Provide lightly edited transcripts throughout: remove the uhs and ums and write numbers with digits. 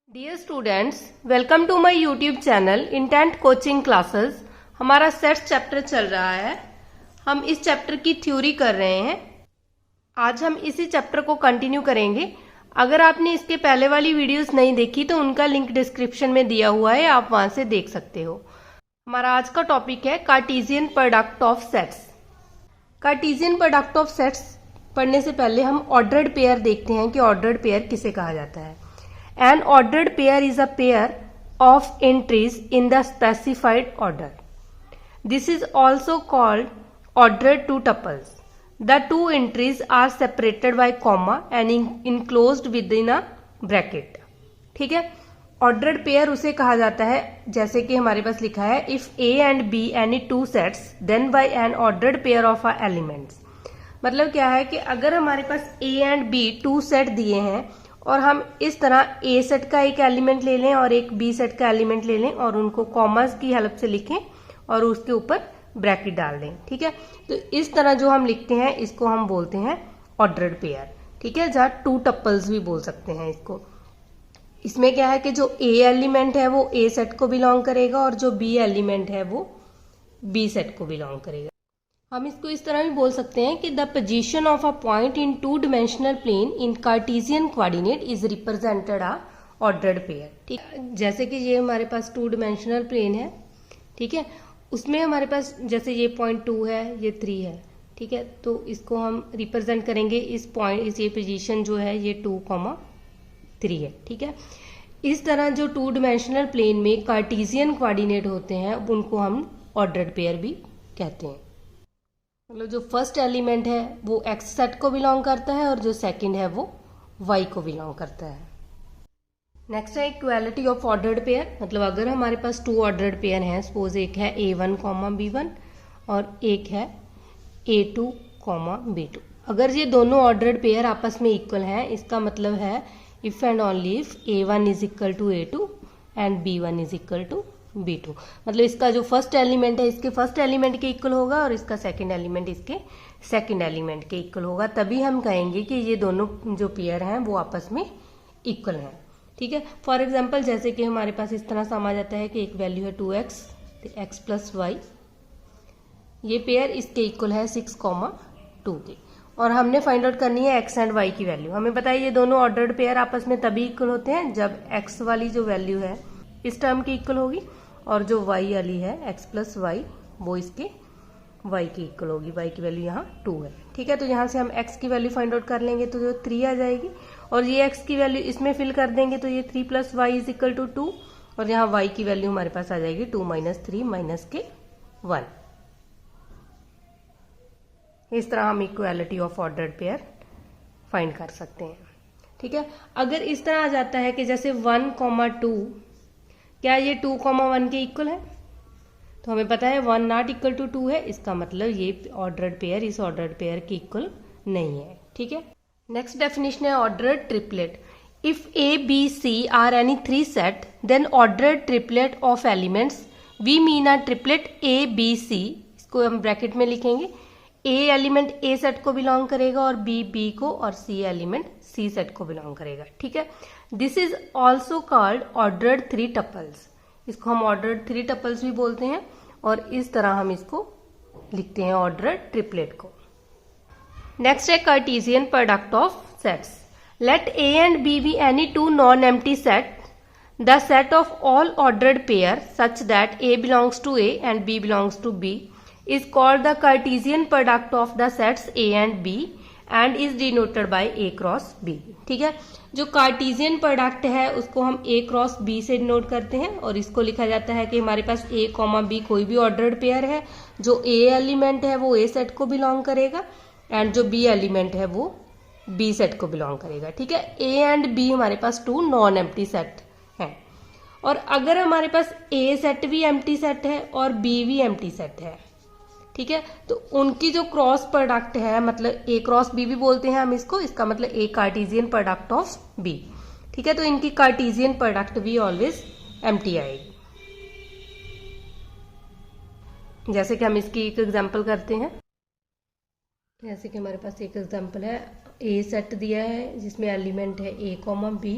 Dear students, welcome to my YouTube channel intent coaching classes. हमारा sets chapter चल रहा है। हम इस चैप्टर की थ्योरी कर रहे हैं। आज हम इसी चैप्टर को कंटिन्यू करेंगे। अगर आपने इसके पहले वाली वीडियोस नहीं देखी तो उनका लिंक डिस्क्रिप्शन में दिया हुआ है, आप वहां से देख सकते हो। हमारा आज का टॉपिक है Cartesian product of sets. Cartesian product of sets पढ़ने से पहले हम ऑर्डर्ड पेयर देखते हैं कि ऑर्डर्ड पेयर किसे कहा जाता है। An ordered pair is a pair of entries in the specified order. This is also called ordered two tuples. The two entries are separated by comma and enclosed within a bracket. ठीक है, ordered pair उसे कहा जाता है जैसे कि हमारे पास लिखा है if A and B any two sets then by an ordered pair of a elements. मतलब क्या है कि अगर हमारे पास A and B two set दिए हैं और हम इस तरह ए सेट का एक एलिमेंट ले लें और एक बी सेट का एलिमेंट ले लें और उनको कॉमास की हेल्प से लिखें और उसके ऊपर ब्रैकेट डाल दें। ठीक है, तो इस तरह जो हम लिखते हैं इसको हम बोलते हैं ऑर्डर्ड पेयर। ठीक है, जहाँ टू टप्पल्स भी बोल सकते हैं इसको। इसमें क्या है कि जो ए एलिमेंट है वो ए सेट को बिलोंग करेगा और जो बी एलिमेंट है वो बी सेट को बिलोंग करेगा। हम इसको इस तरह भी बोल सकते हैं कि the position of a point in two dimensional plane in Cartesian coordinate is represented a ordered pair. ठीक, जैसे कि ये हमारे पास टू डिमेंशनल प्लेन है। ठीक है, उसमें हमारे पास जैसे ये पॉइंट 2 है, ये 3 है। ठीक है, तो इसको हम रिप्रेजेंट करेंगे इस पॉइंट, ये पोजीशन जो है ये 2,3 है। ठीक है, इस तरह जो टू डिमेंशनल प्लेन में कार्टेशियन कोऑर्डिनेट होते हैं उनको हम ऑर्डर्ड पेयर भी कहते हैं। मतलब जो फर्स्ट एलिमेंट है वो एक्स सेट को बिलोंग करता है और जो सेकंड है वो वाई को बिलोंग करता है। नेक्स्ट है इक्वालिटी ऑफ ऑर्डर्ड पेयर। मतलब अगर हमारे पास टू ऑर्डर्ड पेयर हैं, सपोज एक है A1, B1 और एक है A2, B2। अगर ये दोनों ऑर्डर्ड पेयर आपस में इक्वल हैं, इसका मतलब है if and only if A1 is equal to A2 and B1 is equal to B2। मतलब इसका जो फर्स्ट एलिमेंट है इसके फर्स्ट एलिमेंट के इक्वल होगा और इसका सेकंड एलिमेंट इसके सेकंड एलिमेंट के इक्वल होगा, तभी हम कहेंगे कि ये दोनों जो पेयर हैं वो आपस में इक्वल हैं। ठीक है, फॉर एग्जांपल जैसे कि हमारे पास इस तरह समा जाता है कि एक वैल्यू है 2x, तो x प्लस वाई, ये पेयर इसके इक्वल है 6,2 के, और हमने फाइंड आउट करनी है x एंड y की वैल्यू। हमें पता है ये दोनों ऑर्डर्ड पेयर आपस में तभी इक्वल होते हैं जब x वाली जो वैल्यू है इस टर्म की इक्वल होगी और जो y वाली है x प्लस वाई वो इसके y की इक्वल होगी। y की वैल्यू यहाँ 2 है। ठीक है, तो यहाँ से हम x की वैल्यू फाइंड आउट कर लेंगे तो जो 3 आ जाएगी और ये x की वैल्यू इसमें फिल कर देंगे तो ये 3 plus y is equal to 2 और यहाँ y की वैल्यू हमारे पास आ जाएगी 2 माइनस 3 माइनस के 1। इस तरह हम equality of ordered pair find कर सकते हैं। ठीक है, अगर इस तरह आ जाता है कि जैसे 1,2 क्या ये 2,1 के इक्वल है, तो हमें पता है 1 नॉट इक्वल टू 2 है, इसका मतलब ये ऑर्डर्ड पेयर इस ऑर्डर्ड पेयर के इक्वल नहीं है। ठीक है, नेक्स्ट डेफिनेशन है ordered triplet. If A B C are any 3 set then ordered triplet of elements we mean a triplet A B C. इसको हम ब्रैकेट में लिखेंगे। ए एलिमेंट ए सेट को बिलोंग करेगा और बी को और सी एलिमेंट सी सेट को बिलोंग करेगा। ठीक है, this is also called ordered 3 tuples. इसको हम ऑर्डर्ड 3 टपल्स भी बोलते हैं और इस तरह हम इसको लिखते हैं ऑर्डर्ड ट्रिपलेट को। नेक्स्ट है Cartesian product of sets. Let A and B be any two non empty set the set of all ordered pair such that A belongs to A and B belongs to B is called the Cartesian product of the sets A and B and is denoted by A cross B। ठीक है, जो Cartesian product है उसको हम A cross B से denote करते हैं और इसको लिखा जाता है कि हमारे पास A, B कोई भी ऑर्डर्ड पेयर है, जो A एलिमेंट है वो A सेट को बिलोंग करेगा एंड जो B एलिमेंट है वो B सेट को बिलोंग करेगा। ठीक है, A एंड B हमारे पास 2 नॉन एम्प्टी सेट हैं और अगर हमारे पास A सेट भी एम्प्टी सेट है और B भी एम्प्टी सेट है, ठीक है, तो उनकी जो क्रॉस प्रोडक्ट है, मतलब ए क्रॉस बी भी बोलते हैं हम इसको, इसका मतलब ए कार्टेशियन प्रोडक्ट ऑफ बी। ठीक है, तो इनकी कार्टेशियन प्रोडक्ट भी ऑलवेज एम्प्टी आएगी। जैसे कि हम इसकी एक एग्जांपल करते हैं। जैसे कि हमारे पास एक एग्जांपल है, ए सेट दिया है जिसमें एलिमेंट है A, B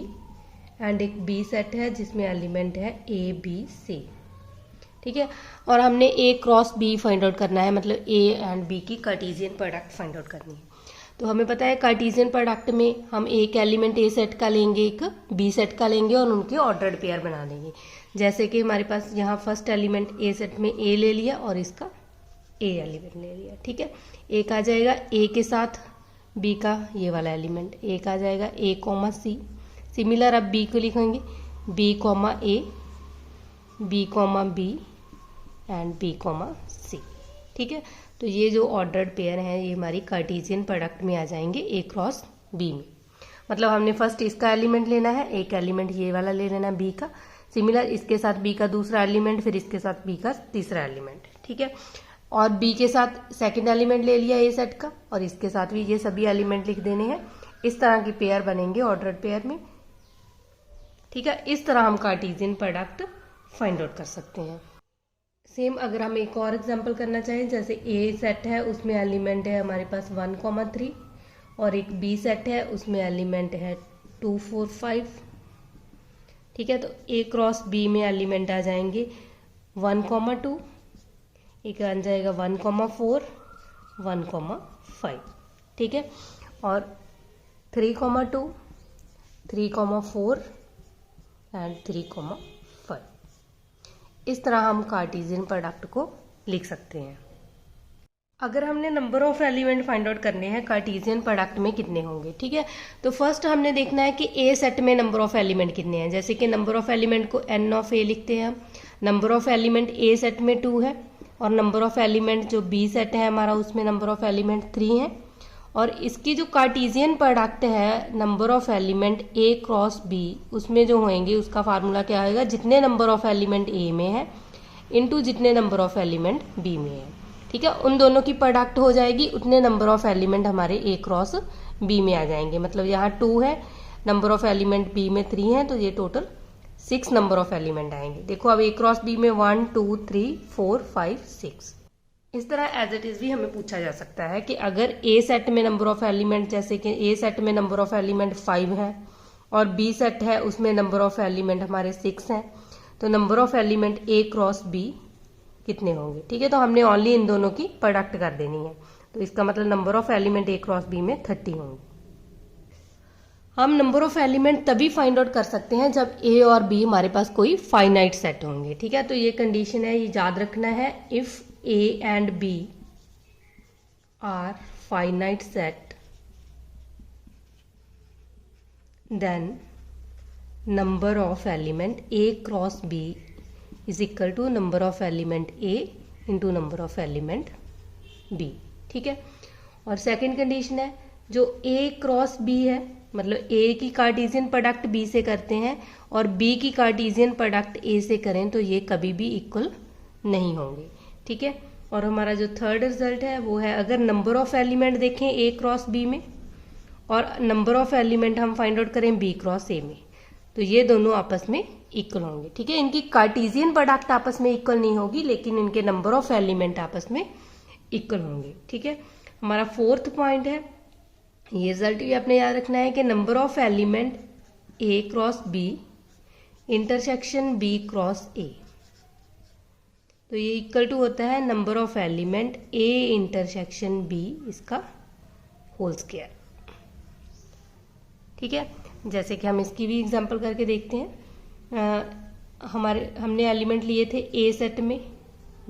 एंड एक बी सेट है जिसमें एलिमेंट है ए बी सी। ठीक है, और हमने ए क्रॉस बी फाइंड आउट करना है, मतलब ए एंड बी की कार्टेशियन प्रोडक्ट फाइंड आउट करनी है। तो हमें पता है कार्टेशियन प्रोडक्ट में हम एक एलिमेंट ए सेट का लेंगे, एक बी सेट का लेंगे और उनके ऑर्डर्ड पेयर बना देंगे। जैसे कि हमारे पास यहाँ फर्स्ट एलिमेंट ए सेट में ए ले लिया और इसका ए एलिमेंट ले लिया। ठीक है, एक आ जाएगा ए के साथ बी का ये वाला एलिमेंट, एक आ जाएगा ए कॉमा सी। सिमिलर अब बी को लिखेंगे B comma A, B comma B and B comma C. ठीक है, तो ये जो ऑर्डर्ड पेयर हैं ये हमारी कार्टेशियन प्रोडक्ट में आ जाएंगे ए क्रॉस बी में। मतलब हमने फर्स्ट इसका एलिमेंट लेना है, एक एलिमेंट ये वाला ले लेना बी का, सिमिलर इसके साथ बी का दूसरा एलिमेंट, फिर इसके साथ बी का तीसरा एलिमेंट। ठीक है, और बी के साथ सेकंड एलिमेंट ले लिया ए सेट का और इसके साथ भी ये सभी एलिमेंट लिख देने हैं। इस तरह की पेयर बनेंगे ऑर्डर्ड पेयर में। ठीक है, इस तरह हम कार्टेशियन प्रोडक्ट फाइंड आउट कर सकते हैं। सेम अगर हम एक और एग्जांपल करना चाहें, जैसे ए सेट है उसमें एलिमेंट है हमारे पास 1,3 और एक बी सेट है उसमें एलिमेंट है 2, 4, 5। ठीक है, तो ए क्रॉस बी में एलिमेंट आ जाएंगे 1,2, एक आ जाएगा 1,4, 1,5। ठीक है, और 3,2, 3,4 एंड 3,5। इस तरह हम कार्टेशियन प्रोडक्ट को लिख सकते हैं। अगर हमने number of element find out करने हैं कार्टेशियन प्रोडक्ट में कितने होंगे। ठीक है, तो फर्स्ट हमने देखना है कि ए सेट में नंबर ऑफ एलिमेंट कितने हैं। जैसे कि नंबर ऑफ एलिमेंट को एन ऑफ ए लिखते हैं हम। Number of element A set में 2 है और नंबर ऑफ एलिमेंट जो बी सेट है हमारा उसमें नंबर ऑफ एलिमेंट 3 है। और इसकी जो कार्टेशियन प्रोडक्ट है number of element A cross B, उसमें जो होंगे उसका फार्मूला क्या होगा, जितने नंबर ऑफ एलिमेंट ए में है इनटू जितने नंबर ऑफ एलिमेंट बी में है। ठीक है, उन दोनों की प्रोडक्ट हो जाएगी, उतने नंबर ऑफ एलिमेंट हमारे ए क्रॉस बी में आ जाएंगे। मतलब यहाँ 2 है, नंबर ऑफ एलिमेंट बी में 3 है, तो ये टोटल 6 नंबर ऑफ एलिमेंट आएंगे। देखो अब ए क्रॉस बी में 1, 2, 3, 4, 5, 6। इस तरह एज इट इज भी हमें पूछा जा सकता है कि अगर ए सेट में नंबर ऑफ एलिमेंट, जैसे कि ए सेट में नंबर ऑफ एलिमेंट 5 है और बी सेट है उसमें नंबर ऑफ एलिमेंट हमारे 6 हैं, तो number of element A cross B कितने होंगे। ठीक है, तो हमने ओनली इन दोनों की प्रोडक्ट कर देनी है, तो इसका मतलब number of element A cross B में 30 होंगे। हम नंबर ऑफ एलिमेंट तभी फाइंड आउट कर सकते हैं जब ए और बी हमारे पास कोई फाइनाइट सेट होंगे। ठीक है, तो ये कंडीशन है, ये याद रखना है। If A and B are finite set, then number of element A cross B is equal to number of element A into number of element B। ठीक है, और सेकंड कंडीशन है जो A क्रॉस B है, मतलब A की Cartesian product B से करते हैं और B की कार्टेशियन प्रोडक्ट A से करें तो ये कभी भी इक्वल नहीं होंगे। ठीक है, और हमारा जो थर्ड रिजल्ट है वो है अगर नंबर ऑफ एलिमेंट देखें ए क्रॉस बी में और नंबर ऑफ एलिमेंट हम फाइंड आउट करें बी क्रॉस ए में, तो ये दोनों आपस में इक्वल होंगे। ठीक है, इनकी कार्टेशियन प्रोडक्ट आपस में इक्वल नहीं होगी लेकिन इनके नंबर ऑफ एलिमेंट आपस में इक्वल होंगे। ठीक है, हमारा फोर्थ पॉइंट है, ये रिजल्ट भी आपने याद रखना है कि number of element A cross B intersection B cross A, तो ये इक्वल टू होता है number of element A intersection B इसका होल स्क्वायर। ठीक है, जैसे कि हम इसकी भी एग्जांपल करके देखते हैं। हमने एलिमेंट लिए थे ए सेट में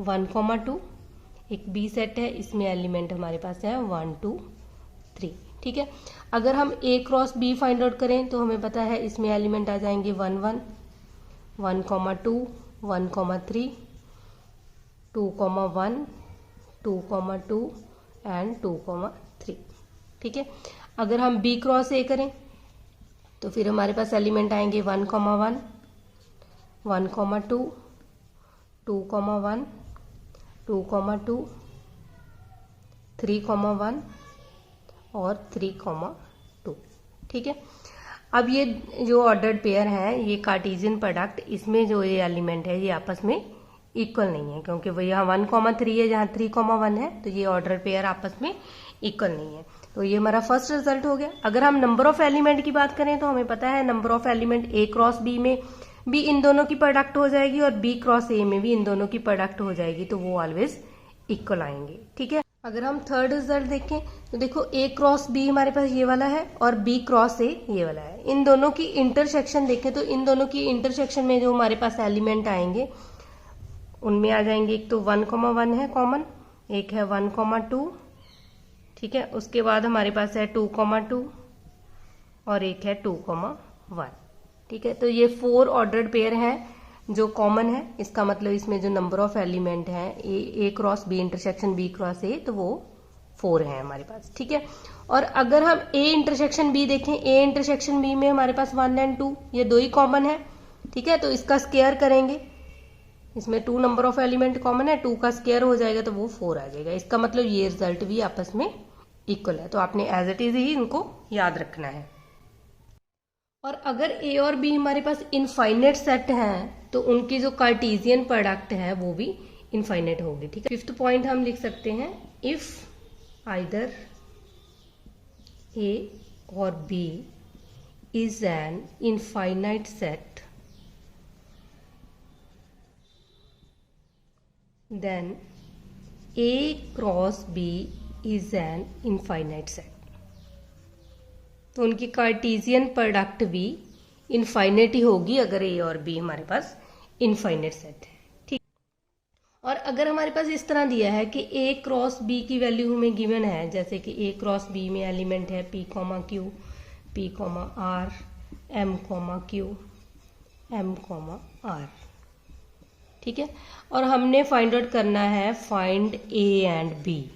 1,2, एक बी सेट है इसमें एलिमेंट हमारे पास है 1, 2, 3। ठीक है, अगर हम ए क्रॉस बी फाइंड आउट करें तो हमें पता है इसमें एलिमेंट आ जाएंगे 1, 1, 1,2, 1,3, 2,1, 2,2 एंड 2,3। ठीक है, अगर हम बी क्रॉस ए करें तो फिर हमारे पास एलिमेंट आएंगे 1,1, 1,2, 2,1, 2,2, 3,1 और 3,2। ठीक है, अब ये जो ऑर्डर्ड पेयर है ये कार्टेशियन प्रोडक्ट, इसमें जो ये एलिमेंट है ये आपस में इक्वल नहीं है क्योंकि वो यहाँ 1,3 है जहाँ 3,1 है, तो ये ऑर्डर पेयर आपस में इक्वल नहीं है। तो ये हमारा फर्स्ट रिजल्ट हो गया। अगर हम नंबर ऑफ एलिमेंट की बात करें तो हमें पता है number of element A cross B में भी इन दोनों की प्रोडक्ट हो जाएगी और बी क्रॉस ए में भी इन दोनों की प्रोडक्ट हो जाएगी, तो वो ऑलवेज इक्वल आएंगे। ठीक है, अगर हम थर्ड रिजल्ट देखें तो देखो ए क्रॉस बी हमारे पास ये वाला है और बी क्रॉस ए ये वाला है। इन दोनों की इंटरसेक्शन देखें तो इन दोनों की इंटरसेक्शन में जो हमारे पास एलिमेंट आएंगे उनमें आ जाएंगे, एक तो 1,1 है कॉमन, एक है 1,2, ठीक है, उसके बाद हमारे पास है 2,2 और एक है 2,1। ठीक है, तो ये 4 ऑर्डर्ड पेयर है जो कॉमन है। इसका मतलब इसमें जो नंबर ऑफ एलिमेंट है A cross B intersection B cross A, तो वो 4 है हमारे पास। ठीक है, और अगर हम ए इंटरसेक्शन बी देखें, ए इंटरसेक्शन बी में हमारे पास 1 और 2 ये दो ही कॉमन है। ठीक है, तो इसका स्क्वायर करेंगे, इसमें 2 नंबर ऑफ एलिमेंट कॉमन है, 2 का स्क्वायर हो जाएगा तो वो 4 आ जाएगा। इसका मतलब ये रिजल्ट भी आपस में इक्वल है, तो आपने एज इट इज ही इनको याद रखना है। और अगर ए और बी हमारे पास इनफाइनाइट सेट हैं तो उनकी जो कार्टेशियन प्रोडक्ट है वो भी इनफाइनाइट होगी। ठीक है, 5th पॉइंट हम लिख सकते हैं, इफ आइदर ए और B is an infinite set then A cross B is an infinite set. तो उनकी कार्टेशियन प्रोडक्ट भी इनफाइनाइट ही होगी अगर ए और बी हमारे पास इनफाइनाइट सेट है। ठीक, और अगर हमारे पास इस तरह दिया है कि ए क्रॉस बी की वैल्यू हमें गिवन है, जैसे कि ए क्रॉस बी में एलिमेंट है P comma Q, P comma R, M comma Q, M comma R. ठीक है, और हमने फाइंड आउट करना है फाइंड ए एंड बी।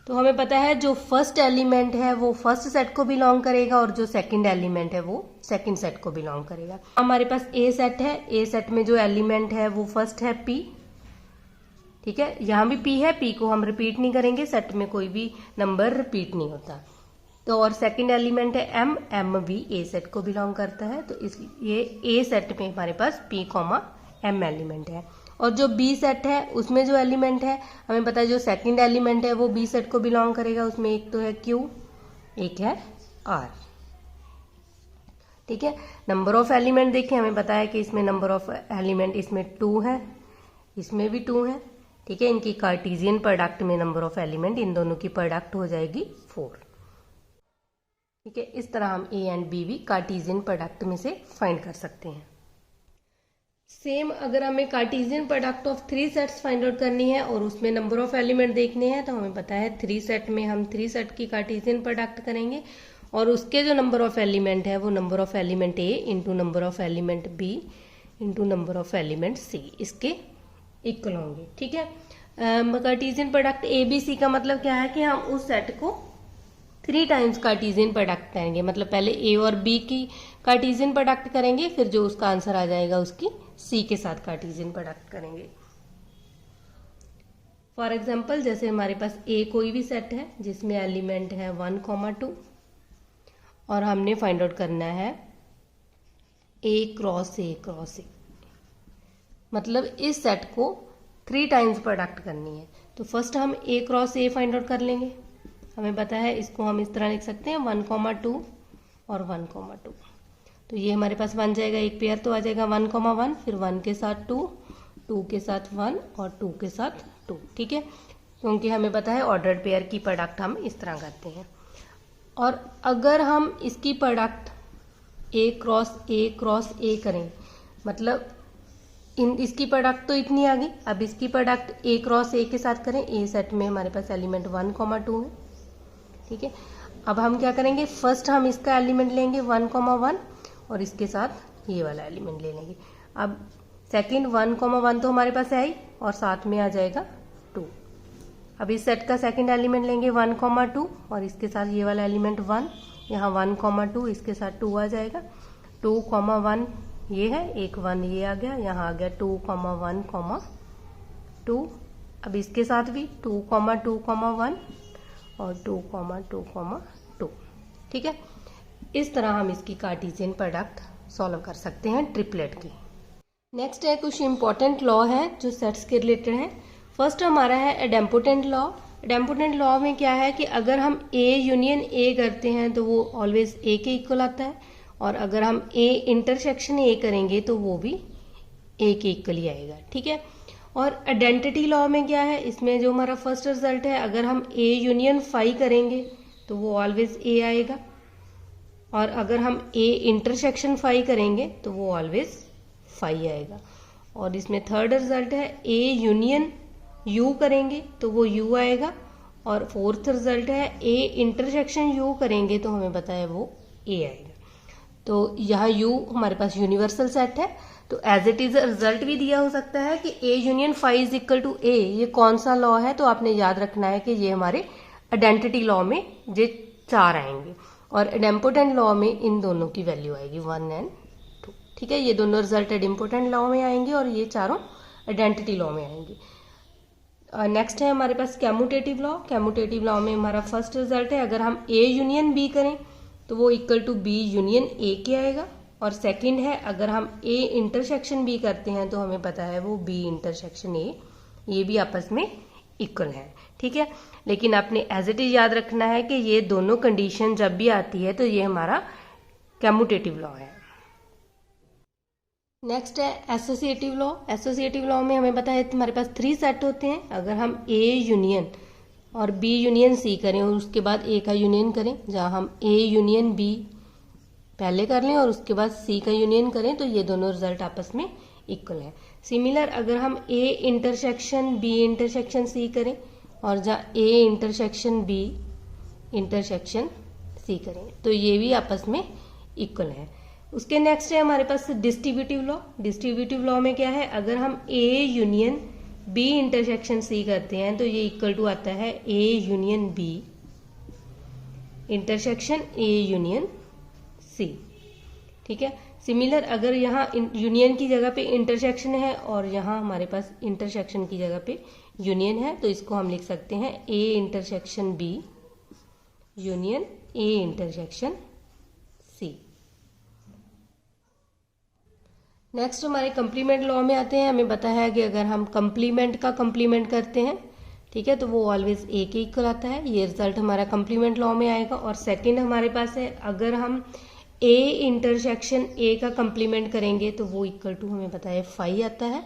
तो हमें पता है जो फर्स्ट एलिमेंट है वो फर्स्ट सेट को बिलोंग करेगा और जो सेकंड एलिमेंट है वो सेकंड सेट को बिलोंग करेगा। हमारे पास ए सेट है, ए सेट में जो एलिमेंट है वो फर्स्ट है पी। ठीक है, यहाँ भी पी है, पी को हम रिपीट नहीं करेंगे, सेट में कोई भी नंबर रिपीट नहीं होता। तो और सेकंड एलिमेंट है एम, एम भी ए सेट को बिलोंग करता है, तो इसलिए ए सेट में हमारे पास पी कॉमा एम एलिमेंट है। और जो बी सेट है उसमें जो एलिमेंट है हमें पता है जो सेकंड एलिमेंट है वो बी सेट को बिलोंग करेगा, उसमें एक तो है क्यू, एक है आर। ठीक है, नंबर ऑफ एलिमेंट देखें, हमें पता है कि इसमें नंबर ऑफ एलिमेंट इसमें 2 है, इसमें भी 2 है। ठीक है, इनकी कार्टेशियन प्रोडक्ट में नंबर ऑफ एलिमेंट इन दोनों की प्रोडक्ट हो जाएगी 4। ठीक है, इस तरह हम ए एंड बी भी कार्टेशियन प्रोडक्ट में से फाइंड कर सकते हैं। सेम अगर हमें Cartesian product of 3 sets find out करनी है और उसमें नंबर ऑफ एलिमेंट देखने हैं, तो हमें पता है 3 सेट में हम 3 सेट की कार्टेशियन प्रोडक्ट करेंगे और उसके जो नंबर ऑफ एलिमेंट है वो number of element A into number of element B into number of element C इसके इक्वल होंगे। ठीक है, Cartesian product A B C का मतलब क्या है कि हम उस सेट को 3 टाइम्स कार्टेशियन प्रोडक्ट करेंगे, मतलब पहले ए और बी की कार्टेशियन प्रोडक्ट करेंगे, फिर जो उसका आंसर आ जाएगा उसकी सी के साथ कार्टेशियन प्रोडक्ट करेंगे। फॉर एग्जाम्पल, जैसे हमारे पास ए कोई भी सेट है जिसमें एलिमेंट है 1,2 और हमने फाइंड आउट करना है ए क्रॉस ए क्रॉस ए, मतलब इस सेट को 3 टाइम्स प्रोडक्ट करनी है। तो फर्स्ट हम ए क्रॉस ए फाइंड आउट कर लेंगे। हमें पता है इसको हम इस तरह लिख सकते हैं 1,2 और 1,2। तो ये हमारे पास बन जाएगा, एक पेयर तो आ जाएगा 1,1, फिर 1 के साथ 2, 2 के साथ 1 और 2 के साथ 2। ठीक है, क्योंकि हमें पता है ऑर्डर्ड पेयर की प्रोडक्ट हम इस तरह करते हैं। और अगर हम इसकी प्रोडक्ट ए क्रॉस ए करें, मतलब इसकी प्रोडक्ट तो इतनी आ गई, अब इसकी प्रोडक्ट ए क्रॉस ए के साथ करें। ए सेट में हमारे पास एलिमेंट 1,2 है। ठीक है, अब हम क्या करेंगे, फर्स्ट हम इसका एलिमेंट लेंगे 1,1 और इसके साथ ये वाला एलिमेंट ले लेंगे। अब सेकंड 1,1 तो हमारे पास है ही और साथ में आ जाएगा 2। अब इस सेट का सेकंड एलिमेंट लेंगे 1,2 और इसके साथ ये वाला एलिमेंट 1, यहाँ 1,2 इसके साथ 2 आ जाएगा। 2,1 ये है, एक 1 ये आ गया, यहाँ आ गया 2,1,2। अब इसके साथ भी 2,2,1 और 2,2,2। ठीक है, इस तरह हम इसकी कार्टेशियन प्रोडक्ट सॉल्व कर सकते हैं ट्रिपलेट की। नेक्स्ट है कुछ इंपॉर्टेंट लॉ है जो सेट्स के रिलेटेड है। फर्स्ट हमारा है एडेम्पोटेंट लॉ। इडेम्पोटेंट लॉ में क्या है कि अगर हम ए यूनियन ए करते हैं तो वो ऑलवेज ए के इक्वल आता है, और अगर हम ए इंटरसेक्शन ए करेंगे तो वो भी ए के इक्वल ही आएगा। ठीक है। और आइडेंटिटी लॉ में क्या है, इसमें जो हमारा फर्स्ट रिजल्ट है, अगर हम ए यूनियन फाई करेंगे तो वो ऑलवेज ए आएगा, और अगर हम ए इंटरसेक्शन फाई करेंगे तो वो ऑलवेज फाई आएगा। और इसमें थर्ड रिजल्ट है ए यूनियन यू करेंगे तो वो यू आएगा, और फोर्थ रिजल्ट है ए इंटरसेक्शन यू करेंगे तो हमें पता है वो ए आएगा। तो यहाँ यू हमारे पास यूनिवर्सल सेट है, तो एज इट इज रिजल्ट भी दिया हो सकता है कि A union phi is equal to A. ये कौन सा लॉ है, तो आपने याद रखना है कि ये हमारे आइडेंटिटी लॉ में ये 4 आएंगे, और इडेम्पोटेंट लॉ में इन दोनों की वैल्यू आएगी 1 और 2। ठीक है, ये दोनों रिजल्ट इडेम्पोटेंट लॉ में आएंगे और ये चारों आइडेंटिटी लॉ में आएंगे। नेक्स्ट है हमारे पास कैमुटेटिव लॉ। कैमुटेटिव लॉ में हमारा फर्स्ट रिजल्ट है, अगर हम ए यूनियन बी करें तो वो equal to B union A के आएगा, और सेकंड है अगर हम ए इंटरसेक्शन बी करते हैं तो हमें पता है वो बी इंटरसेक्शन ए, ये भी आपस में इक्वल है। ठीक है, लेकिन आपने एज इट इज याद रखना है कि ये दोनों कंडीशन जब भी आती है तो ये हमारा कैमुटेटिव लॉ है। नेक्स्ट है एसोसिएटिव लॉ। एसोसिएटिव लॉ में हमें पता है हमारे पास 3 सेट होते हैं। अगर हम ए यूनियन और बी यूनियन सी करें और उसके बाद ए का यूनियन करें, जहां हम ए यूनियन बी पहले कर लें और उसके बाद सी का यूनियन करें, तो ये दोनों रिजल्ट आपस में इक्वल है। सिमिलर अगर हम A intersection B intersection C करें और जहाँ A intersection B intersection C करें, तो ये भी आपस में इक्वल है। उसके नेक्स्ट है हमारे पास डिस्ट्रीब्यूटिव लॉ। डिस्ट्रीब्यूटिव लॉ में क्या है, अगर हम A union B intersection C करते हैं तो ये इक्वल टू आता है A union B intersection A union C. ठीक है, सिमिलर अगर यहाँ यूनियन की जगह पे इंटरसेक्शन है और यहाँ हमारे पास इंटरसेक्शन की जगह पे यूनियन है, तो इसको हम लिख सकते हैं A intersection B union A intersection C. Next हमारे कंप्लीमेंट लॉ में आते हैं। हमें पता है कि अगर हम कंप्लीमेंट का कंप्लीमेंट करते हैं, ठीक है, तो वो ऑलवेज ए के इक्वल आता है। ये रिजल्ट हमारा कंप्लीमेंट लॉ में आएगा। और सेकंड हमारे पास है, अगर हम ए इंटरसेक्शन ए का कंप्लीमेंट करेंगे तो वो इक्वल टू हमें पता है फाई आता है,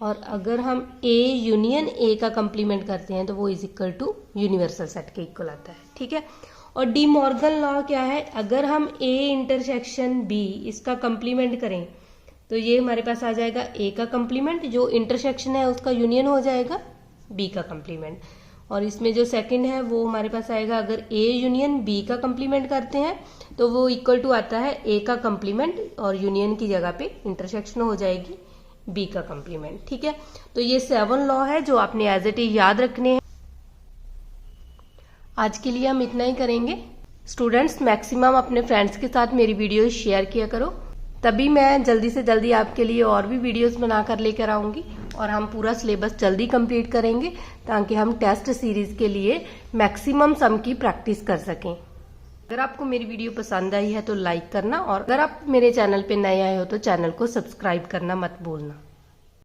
और अगर हम ए यूनियन ए का कंप्लीमेंट करते हैं तो वो is equal to universal set के इक्वल आता है। ठीक है, और डी मॉर्गन लॉ क्या है, अगर हम ए इंटरसेक्शन बी इसका कंप्लीमेंट करें तो ये हमारे पास आ जाएगा ए का कंप्लीमेंट, जो इंटरसेक्शन है उसका यूनियन हो जाएगा बी का कंप्लीमेंट। और इसमें जो सेकंड है वो हमारे पास आएगा, अगर ए यूनियन बी का कंप्लीमेंट करते हैं तो वो इक्वल टू आता है ए का कंप्लीमेंट, और यूनियन की जगह पे इंटरसेक्शन हो जाएगी बी का कंप्लीमेंट। ठीक है, तो ये 7 लॉ है जो आपने एज इट इज याद रखने हैं। आज के लिए हम इतना ही करेंगे। स्टूडेंट्स, मैक्सिमम अपने फ्रेंड्स के साथ मेरी वीडियो शेयर किया करो, तभी मैं जल्दी से जल्दी आपके लिए और भी वीडियोस बनाकर लेकर आऊंगी, और हम पूरा सिलेबस जल्दी कंप्लीट करेंगे ताकि हम टेस्ट सीरीज के लिए मैक्सिमम सम की प्रैक्टिस कर सकें। अगर आपको मेरी वीडियो पसंद आई है तो लाइक करना, और अगर आप मेरे चैनल पे नए आए हो तो चैनल को सब्सक्राइब करना मत भूलना।